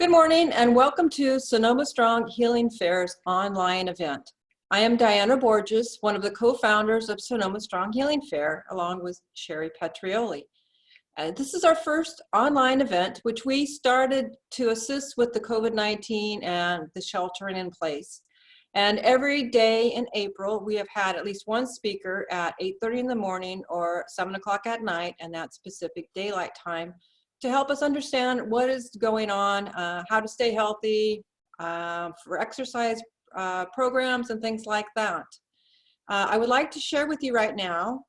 Good morning and welcome to Sonoma Strong Healing Fair's online event. I am Diana Borges, one of the co-founders of Sonoma Strong Healing Fair, along with Sherry Petrioli. This is our first online event, which we started to assist with the COVID-19 and the sheltering in place. And every day in April, we have had at least one speaker at 8:30 in the morning or 7 o'clock at night, and that's Pacific Daylight Time, to help us understand what is going on, how to stay healthy, for exercise programs and things like that. I would like to share with you right now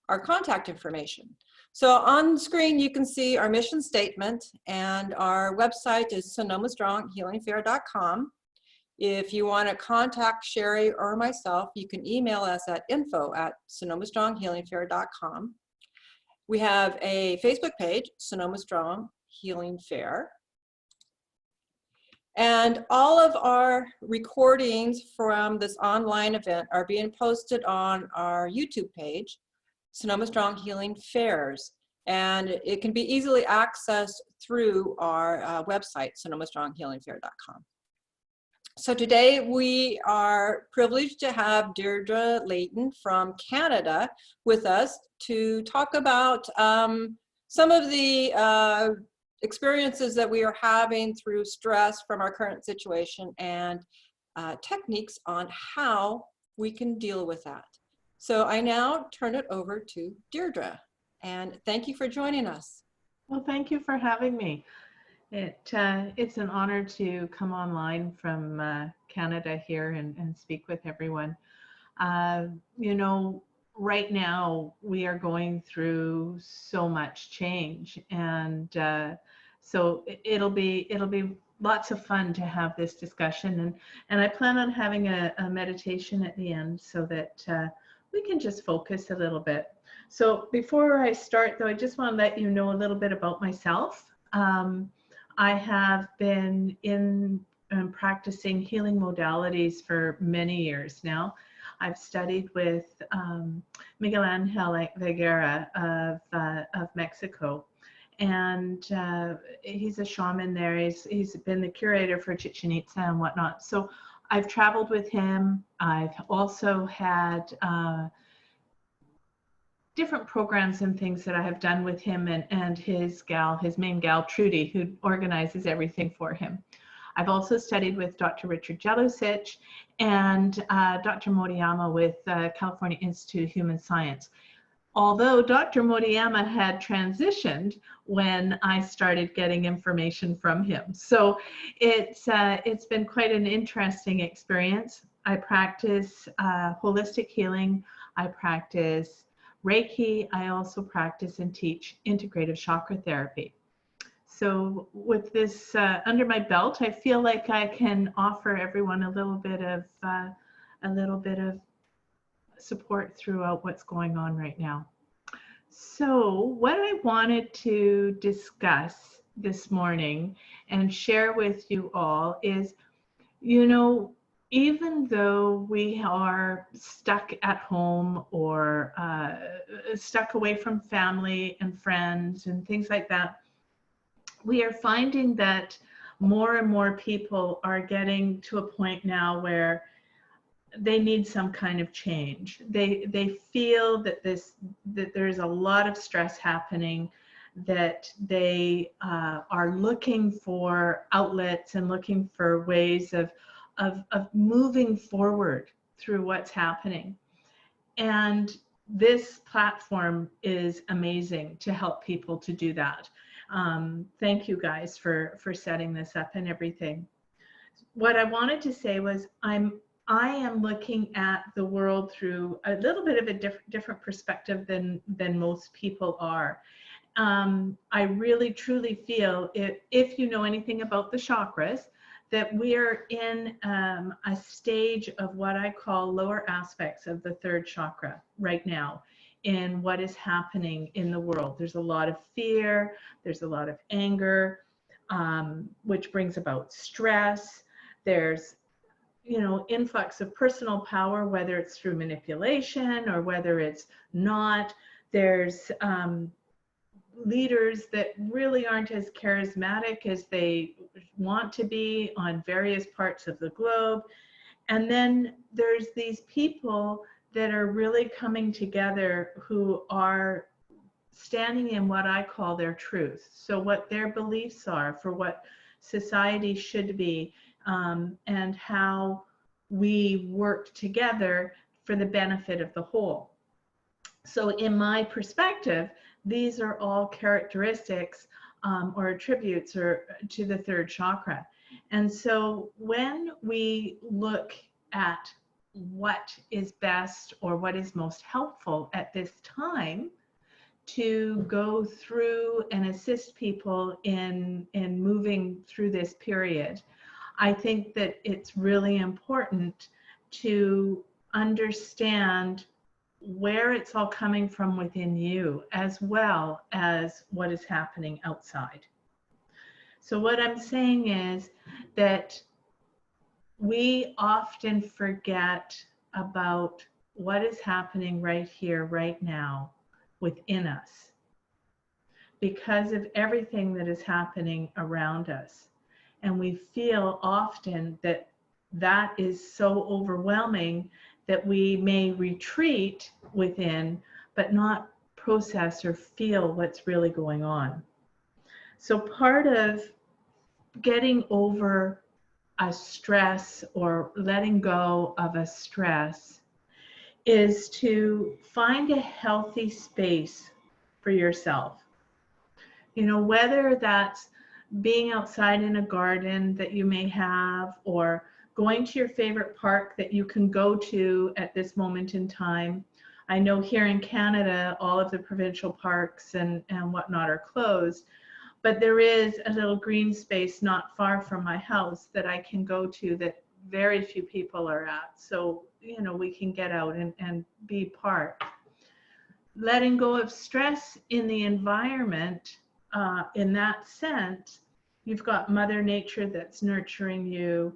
our contact information. So on the screen, you can see our mission statement, and our website is sonomastronghealingfair.com. If you want to contact Sherry or myself, you can email us at info@sonomastronghealingfair.com. We have a Facebook page, Sonoma Strong Healing Fair. And all of our recordings from this online event are being posted on our YouTube page, Sonoma Strong Healing Fairs. And it can be easily accessed through our website, sonomastronghealingfair.com. So today we are privileged to have Deirdre Leighton from Canada with us to talk about some of the experiences that we are having through stress from our current situation and techniques on how we can deal with that. So I now turn it over to Deirdre, and thank you for joining us. Well, thank you for having me. It's an honor to come online from Canada here and speak with everyone. You know, right now we are going through so much change, and so it'll be lots of fun to have this discussion, and I plan on having a meditation at the end so that we can just focus a little bit. So before I start, though, I just want to let you know a little bit about myself. I have been practicing healing modalities for many years now. I've studied with Miguel Angel Vergara of Mexico, and he's a shaman there. He's been the curator for Chichen Itza and whatnot. So I've traveled with him. I've also had different programs and things that I have done with him and his main gal, Trudy, who organizes everything for him. I've also studied with Dr. Richard Jelusic and Dr. Moriyama with California Institute of Human Science. Although Dr. Moriyama had transitioned when I started getting information from him. So it's been quite an interesting experience. I practice holistic healing. I practice Reiki. I also practice and teach integrative chakra therapy. So with this under my belt, I feel like I can offer everyone a little bit of support throughout what's going on right now. So what I wanted to discuss this morning and share with you all is, you know, even though we are stuck at home or stuck away from family and friends and things like that, we are finding that more and more people are getting to a point now where they need some kind of change. They feel that there's a lot of stress happening, that they are looking for outlets and looking for ways of moving forward through what's happening. And this platform is amazing to help people to do that. Thank you guys for setting this up and everything. What I wanted to say was I am looking at the world through a little bit of a different perspective than most people are. I really truly feel, if you know anything about the chakras, that we're in a stage of what I call lower aspects of the third chakra right now in what is happening in the world. There's a lot of fear, there's a lot of anger, which brings about stress. There's, you know, influx of personal power, whether it's through manipulation or whether it's not. There's leaders that really aren't as charismatic as they want to be on various parts of the globe. And then there's these people that are really coming together who are standing in what I call their truth. So what their beliefs are for what society should be, and how we work together for the benefit of the whole. So in my perspective, these are all characteristics or attributes to the third chakra. And so when we look at what is best or what is most helpful at this time to go through and assist people in moving through this period, I think that it's really important to understand where it's all coming from within you, as well as what is happening outside. So what I'm saying is that we often forget about what is happening right here, right now, within us, because of everything that is happening around us. And we feel often that that is so overwhelming that we may retreat within, but not process or feel what's really going on. So part of getting over a stress or letting go of a stress is to find a healthy space for yourself. You know, whether that's being outside in a garden that you may have, or going to your favorite park that you can go to at this moment in time. I know here in Canada, all of the provincial parks and whatnot are closed, but there is a little green space not far from my house that I can go to that very few people are at. So, you know, we can get out and be part. Letting go of stress in the environment, in that sense, you've got Mother Nature that's nurturing you.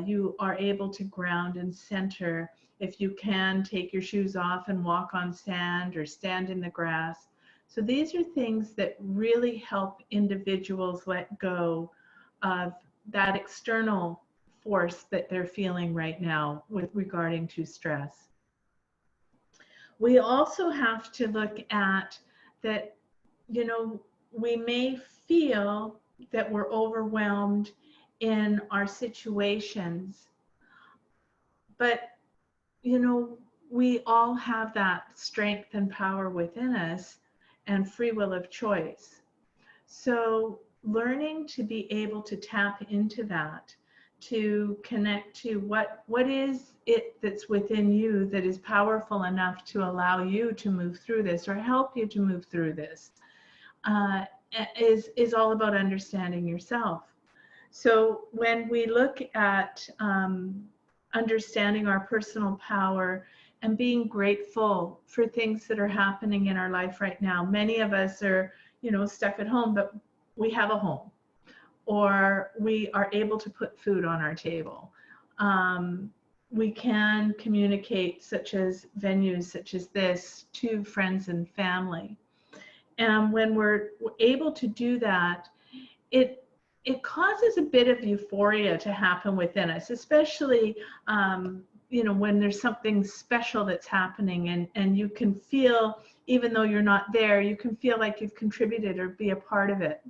You are able to ground and center. If you can, take your shoes off and walk on sand or stand in the grass. So these are things that really help individuals let go of that external force that they're feeling right now with regarding to stress. We also have to look at that, you know, we may feel that we're overwhelmed in our situations, but, you know, we all have that strength and power within us and free will of choice. So learning to be able to tap into that, to connect to what is it that's within you that is powerful enough to allow you to move through this or help you to move through this, is all about understanding yourself. So when we look at understanding our personal power and being grateful for things that are happening in our life right now, many of us are, you know, stuck at home, but we have a home, or we are able to put food on our table. We can communicate, such as venues such as this, to friends and family. And when we're able to do that, it causes a bit of euphoria to happen within us, especially you know, when there's something special that's happening, and you can feel, even though you're not there, you can feel like you've contributed or be a part of it.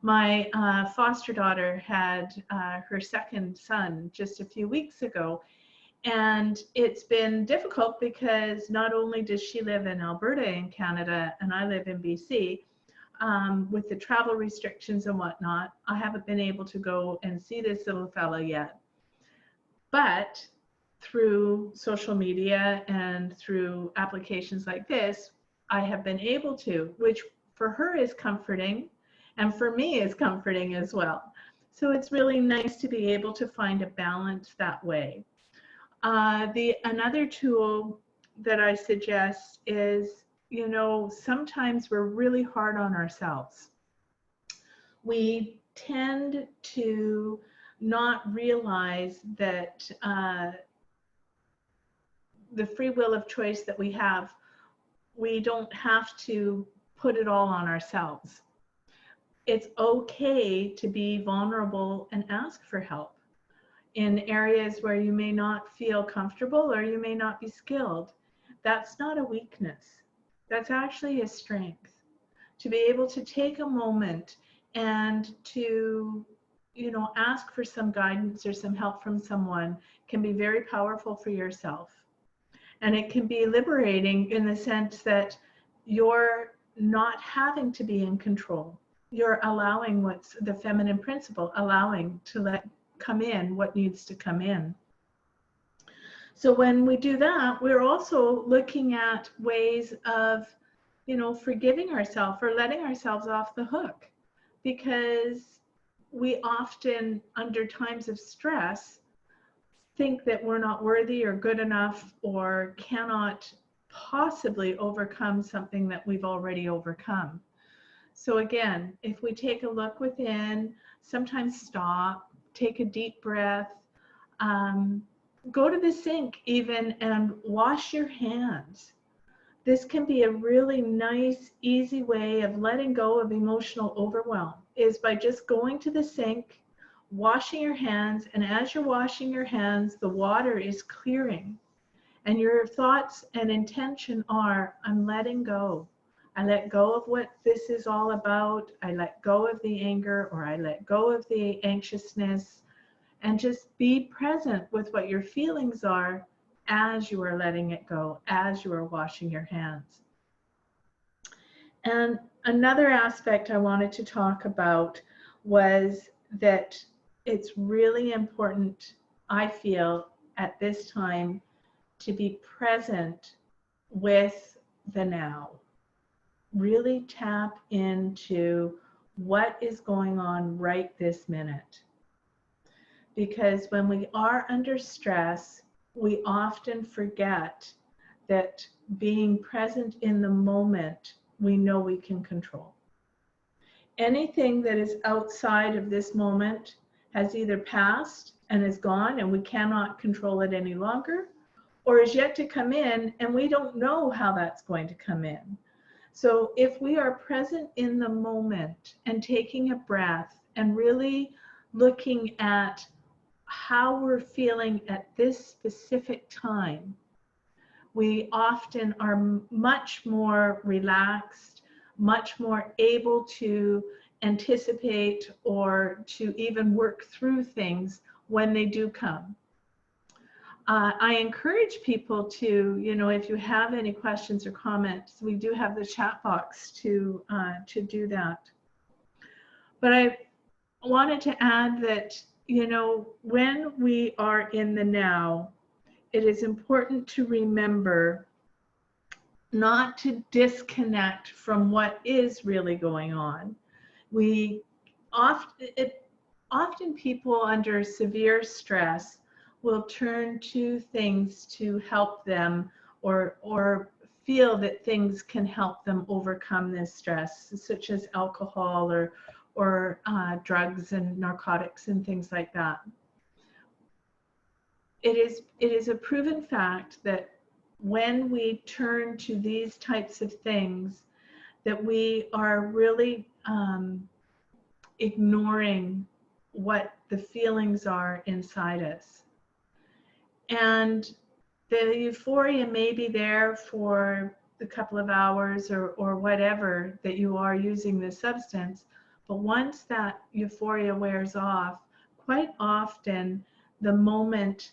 My foster daughter had her second son just a few weeks ago, and it's been difficult because not only does she live in Alberta in Canada and I live in BC, with the travel restrictions and whatnot, I haven't been able to go and see this little fella yet. But through social media and through applications like this, I have been able to, which for her is comforting, and for me is comforting as well. So it's really nice to be able to find a balance that way. Another tool that I suggest is, you know, sometimes we're really hard on ourselves. We tend to not realize that the free will of choice that we have, we don't have to put it all on ourselves. It's okay to be vulnerable and ask for help in areas where you may not feel comfortable or you may not be skilled. That's not a weakness. That's actually a strength. To be able to take a moment and to, ask for some guidance or some help from someone can be very powerful for yourself. And it can be liberating in the sense that you're not having to be in control. You're allowing what's the feminine principle, allowing to let come in what needs to come in. So when we do that, we're also looking at ways of, forgiving ourselves or letting ourselves off the hook, because we often, under times of stress, think that we're not worthy or good enough or cannot possibly overcome something that we've already overcome. So again, if we take a look within, sometimes stop, take a deep breath, go to the sink even and wash your hands. This can be a really nice, easy way of letting go of emotional overwhelm, is by just going to the sink, washing your hands, and as you're washing your hands, the water is clearing. And your thoughts and intention are, I'm letting go. I let go of what this is all about. I let go of the anger, or I let go of the anxiousness, and just be present with what your feelings are as you are letting it go, as you are washing your hands. And another aspect I wanted to talk about was that it's really important, I feel, at this time to be present with the now. Really tap into what is going on right this minute. Because when we are under stress, we often forget that being present in the moment, we know we can control. Anything that is outside of this moment has either passed and is gone and we cannot control it any longer, or is yet to come in and we don't know how that's going to come in. So if we are present in the moment and taking a breath and really looking at how we're feeling at this specific time, we often are much more relaxed, much more able to anticipate or to even work through things when they do come. I encourage people to, if you have any questions or comments, we do have the chat box to do that. But I wanted to add that, when we are in the now, it is important to remember not to disconnect from what is really going on. Often people under severe stress will turn to things to help them or feel that things can help them overcome this stress, such as alcohol or drugs and narcotics and things like that. It is a proven fact that when we turn to these types of things, that we are really ignoring what the feelings are inside us. And the euphoria may be there for a couple of hours or whatever that you are using the substance, but once that euphoria wears off, quite often the moment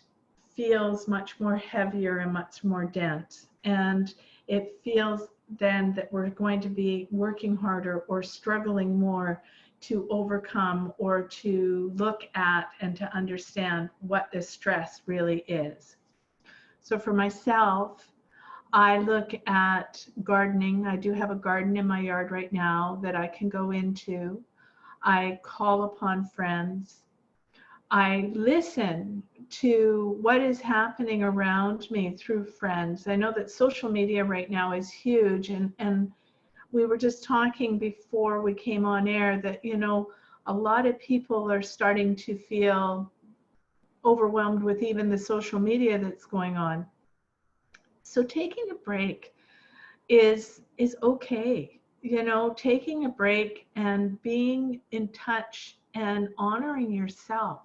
feels much more heavier and much more dense. And it feels then that we're going to be working harder or struggling more to overcome or to look at and to understand what the stress really is. So for myself, I look at gardening. I do have a garden in my yard right now that I can go into. I call upon friends. I listen to what is happening around me through friends. I know that social media right now is huge, and we were just talking before we came on air that, a lot of people are starting to feel overwhelmed with even the social media that's going on. So taking a break is okay. you know, taking a break and being in touch and honoring yourself.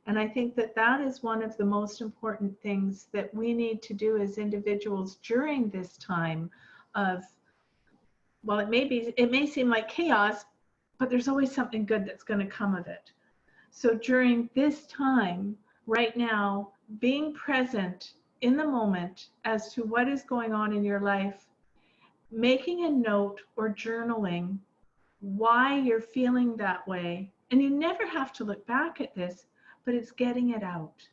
And I think that that is one of the most important things that we need to do as individuals during this time of, well, it may seem like chaos, but there's always something good that's going to come of it. So during this time, right now, being present in the moment as to what is going on in your life, making a note or journaling why you're feeling that way. And you never have to look back at this, but it's getting it out.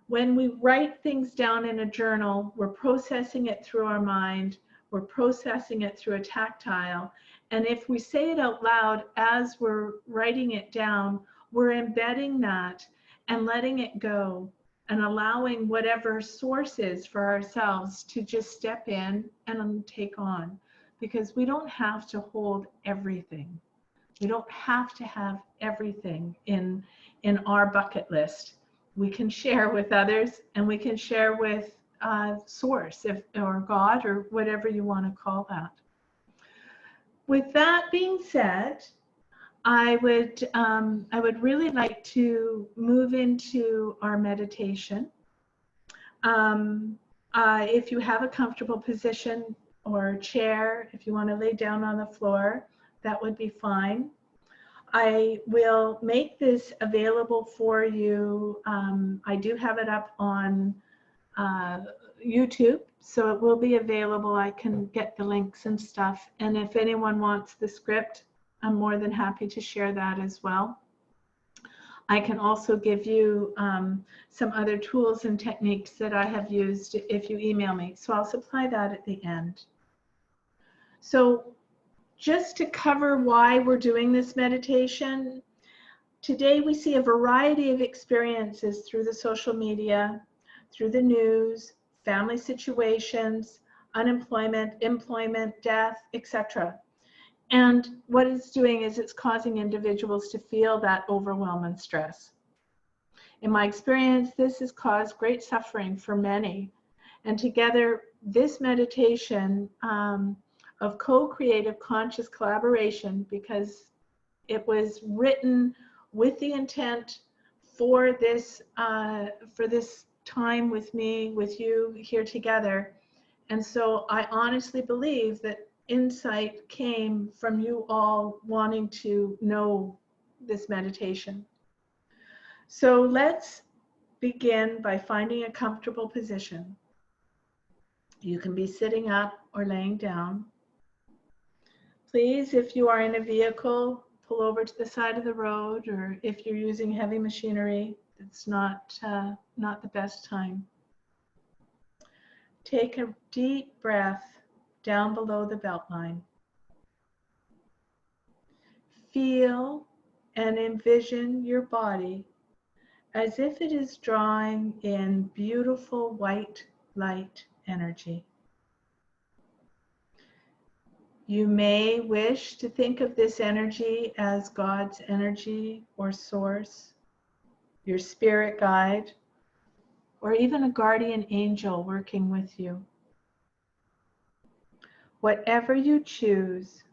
When we write things down in a journal, we're processing it through our mind, we're processing it through a tactile. And if we say it out loud as we're writing it down, we're embedding that and letting it go and allowing whatever source is for ourselves to just step in and take on. Because we don't have to hold everything. We don't have to have everything in our bucket list. We can share with others, and we can share with source, or God, or whatever you want to call that. With that being said, I would really like to move into our meditation. If you have a comfortable position or chair, if you want to lay down on the floor, that would be fine. I will make this available for you. I do have it up on YouTube, so it will be available. I can get the links and stuff. And if anyone wants the script, I'm more than happy to share that as well. I can also give you some other tools and techniques that I have used if you email me. So I'll supply that at the end. So just to cover why we're doing this meditation, today we see a variety of experiences through the social media, through the news, family situations, unemployment, employment, death, etc. And what it's doing is it's causing individuals to feel that overwhelm and stress. In my experience, this has caused great suffering for many. And together, this meditation of co-creative conscious collaboration, because it was written with the intent for this time with me, with you here together. And so I honestly believe that insight came from you all wanting to know this meditation. So let's begin by finding a comfortable position. You can be sitting up or laying down. Please, if you are in a vehicle, pull over to the side of the road, or if you're using heavy machinery, it's not the best time. Take a deep breath down below the belt line. Feel and envision your body as if it is drawing in beautiful white light energy. You may wish to think of this energy as God's energy or source, your spirit guide, or even a guardian angel working with you. Whatever you choose,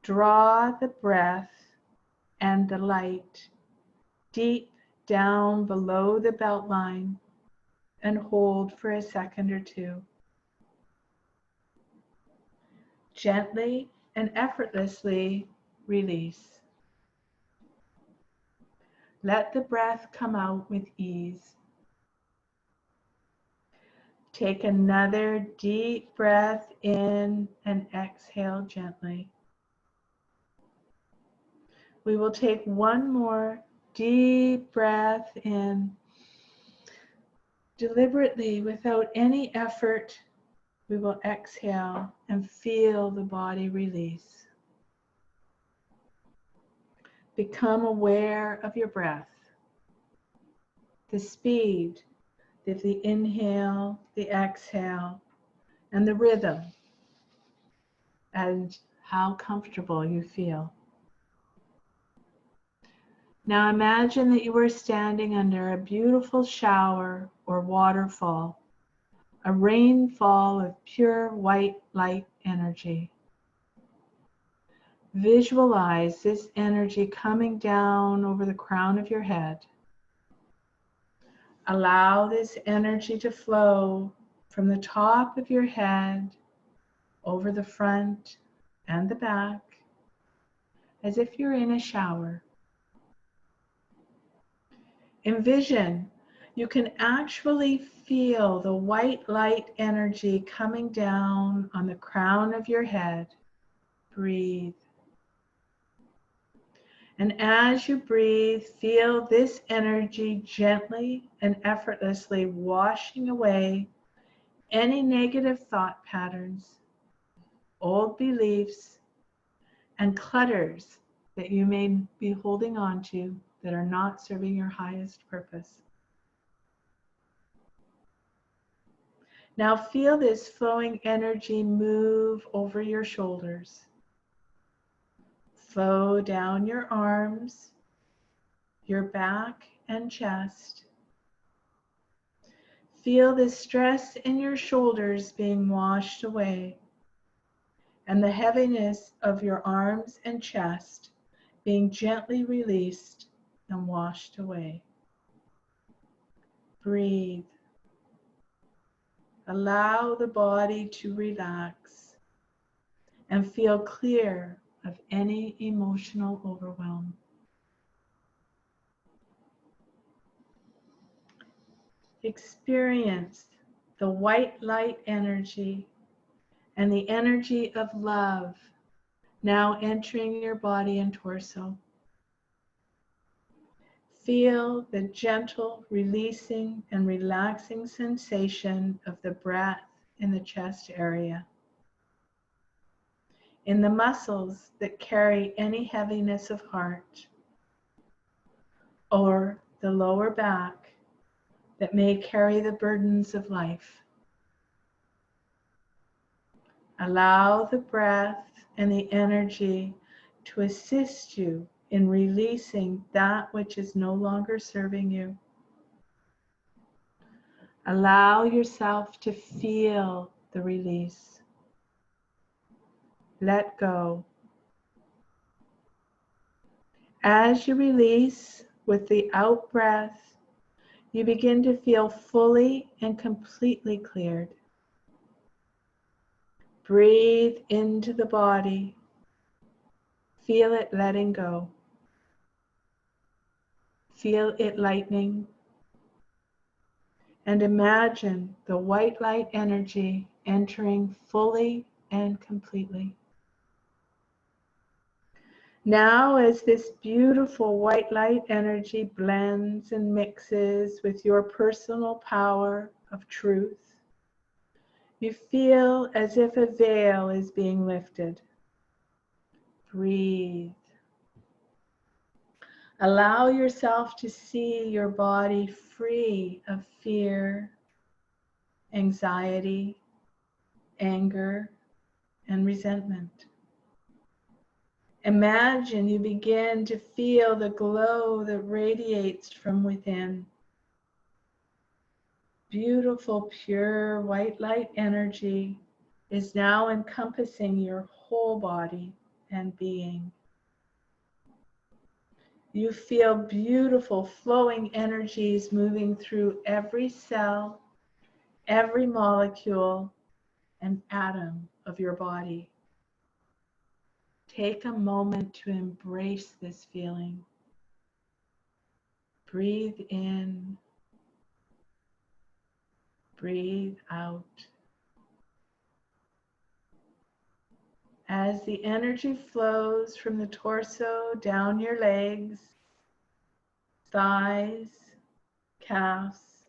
draw the breath and the light deep down below the belt line and hold for a second or two. Gently and effortlessly release. Let the breath come out with ease. Take another deep breath in and exhale gently. We will take one more deep breath in. Deliberately, without any effort, we will exhale and feel the body release. Become aware of your breath, the speed, the inhale, the exhale, and the rhythm, and how comfortable you feel. Now imagine that you are standing under a beautiful shower or waterfall, a rainfall of pure white light energy. Visualize this energy coming down over the crown of your head. Allow this energy to flow from the top of your head over the front and the back, as if you're in a shower. Envision you can actually feel the white light energy coming down on the crown of your head. Breathe. And as you breathe, feel this energy gently and effortlessly washing away any negative thought patterns, old beliefs, and clutters that you may be holding on to that are not serving your highest purpose. Now feel this flowing energy move over your shoulders, flow down your arms, your back and chest. Feel the stress in your shoulders being washed away, and the heaviness of your arms and chest being gently released and washed away. Breathe. Allow the body to relax and feel clear of any emotional overwhelm. Experience the white light energy and the energy of love now entering your body and torso. Feel the gentle releasing and relaxing sensation of the breath in the chest area, in the muscles that carry any heaviness of heart, or the lower back that may carry the burdens of life. Allow the breath and the energy to assist you in releasing that which is no longer serving you. Allow yourself to feel the release. Let go. As you release with the out breath, you begin to feel fully and completely cleared. Breathe into the body. Feel it letting go. Feel it lightening. And imagine the white light energy entering fully and completely. Now, as this beautiful white light energy blends and mixes with your personal power of truth, you feel as if a veil is being lifted. Breathe. Allow yourself to see your body free of fear, anxiety, anger, and resentment. Imagine you begin to feel the glow that radiates from within. Beautiful, pure white light energy is now encompassing your whole body and being. You feel beautiful flowing energies moving through every cell, every molecule, and atom of your body. Take a moment to embrace this feeling. Breathe in, breathe out. As the energy flows from the torso down your legs, thighs, calves,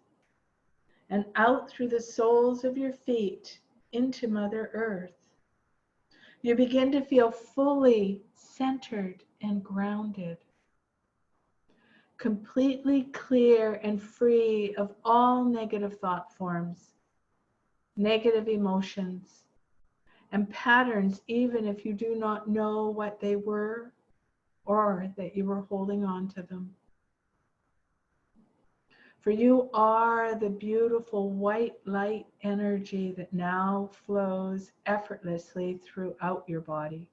and out through the soles of your feet into Mother Earth, you begin to feel fully centered and grounded, completely clear and free of all negative thought forms, negative emotions, and patterns, even if you do not know what they were or that you were holding on to them. For you are the beautiful white light energy that now flows effortlessly throughout your body.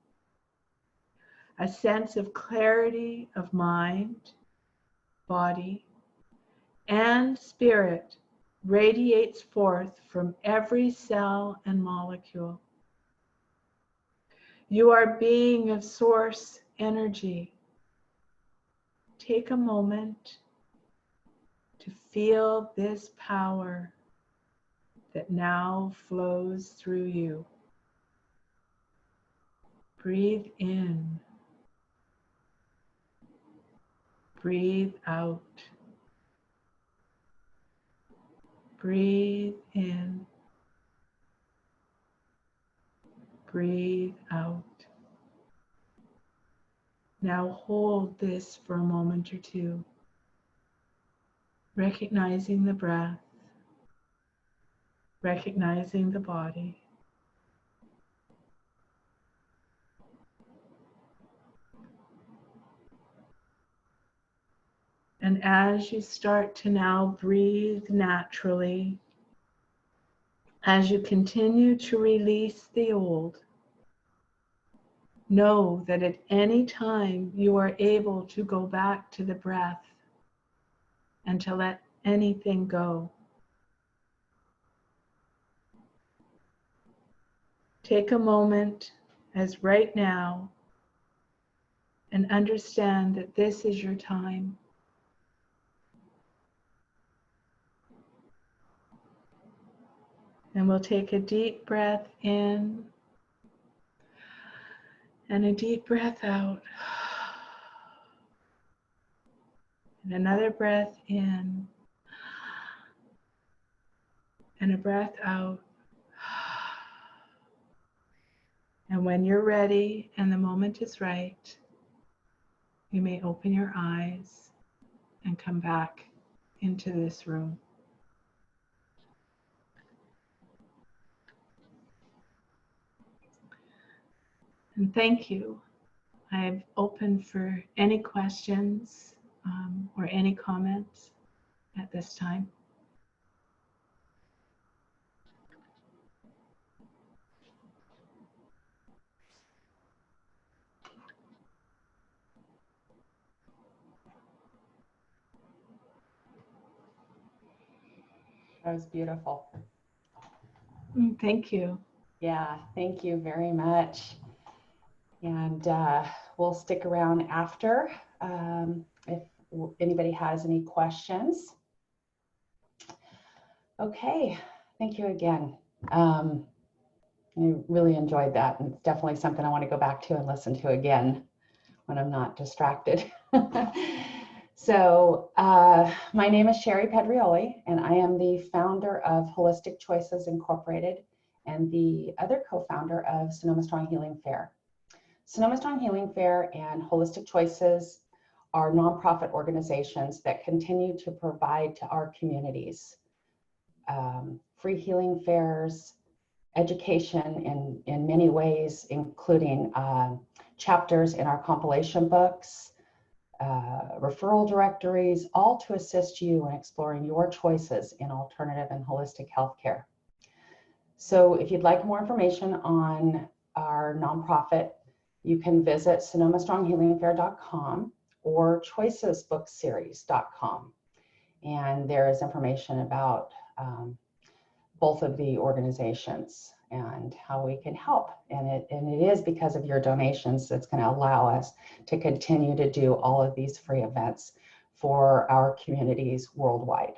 A sense of clarity of mind, body, and spirit radiates forth from every cell and molecule. You are being of source energy. Take a moment to feel this power that now flows through you. Breathe in. Breathe out. Breathe in. Breathe out. Now hold this for a moment or two, recognizing the breath, recognizing the body. And as you start to now breathe naturally, as you continue to release the old, know that at any time you are able to go back to the breath and to let anything go. Take a moment, as right now, and understand that this is your time. And we'll take a deep breath in and a deep breath out. And another breath in and a breath out. And when you're ready and the moment is right, you may open your eyes and come back into this room. And thank you. I've opened for any questions or any comments at this time. That was beautiful. Thank you. Yeah, thank you very much. And we'll stick around after if anybody has any questions. Okay, thank you again. I really enjoyed that, and it's definitely something I want to go back to and listen to again when I'm not distracted. So my name is Sherry Pedrioli, and I am the founder of Holistic Choices Incorporated and the other co-founder of Sonoma Strong Healing Fair. Sonoma Strong Healing Fair and Holistic Choices are nonprofit organizations that continue to provide to our communities free healing fairs, education in many ways, including chapters in our compilation books, referral directories, all to assist you in exploring your choices in alternative and holistic healthcare. So if you'd like more information on our nonprofit, you can visit sonomastronghealingfair.com or choicesbookseries.com. And there is information about both of the organizations and how we can help. And it is because of your donations that's going to allow us to continue to do all of these free events for our communities worldwide.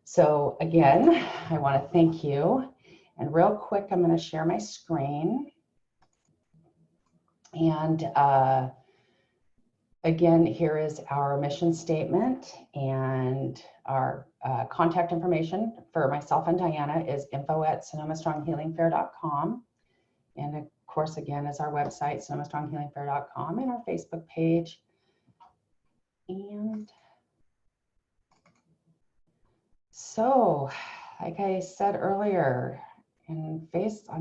So again, I want to thank you. And real quick, I'm going to share my screen. And again, here is our mission statement, and our contact information for myself and Diana is info@sonomastronghealingfair.com. And of course, again, is our website, sonomastronghealingfair.com, and our Facebook page. And so, like I said earlier, on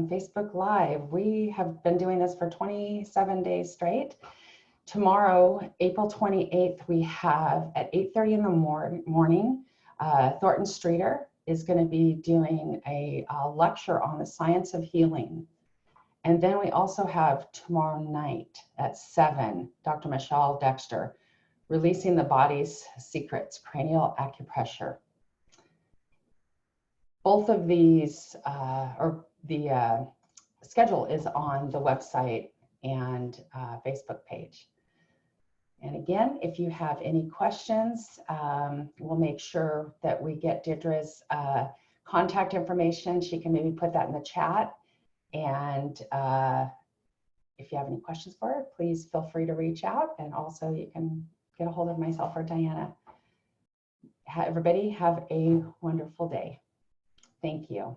Facebook Live, we have been doing this for 27 days straight. Tomorrow, April 28th, we have at 8:30 in the morning, Thornton Streeter is going to be doing a lecture on the science of healing. And then we also have tomorrow night at 7, Dr. Michelle Dexter, Releasing the Body's Secrets, Cranial Acupressure. Both of these, or the schedule is on the website and Facebook page. And again, if you have any questions, we'll make sure that we get Deirdre's contact information. She can maybe put that in the chat. And if you have any questions for her, please feel free to reach out. And also you can get a hold of myself or Diana. Everybody have a wonderful day. Thank you.